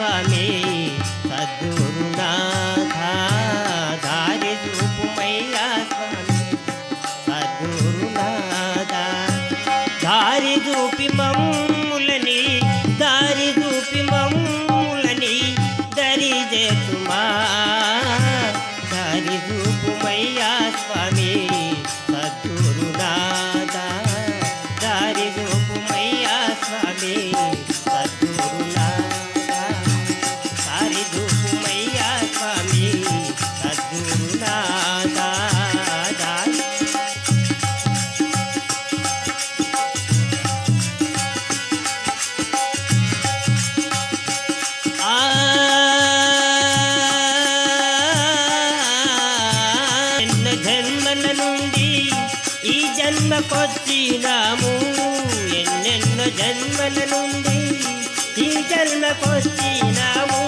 స్వామి సద్గురునాథ దారి చూపుమయ్యా స్వామి సద్గురునాథ దారి చూపి మమ్ములని దారి చూపి మమ్ములని దరి చేతుమా దారి చూపుమయ్యా స్వామి సద్గురునాథ దారి చూపుమయ్యా స్వామి సద్గురునాథ దారి చూపుమయ్యా స్వామి సద్గురునాథ జన్మల నుండి ఈ జన్మకొచ్చినాము ఎన్నెన్నో జన్మల నుండి ఈ జన్మకొచ్చినాము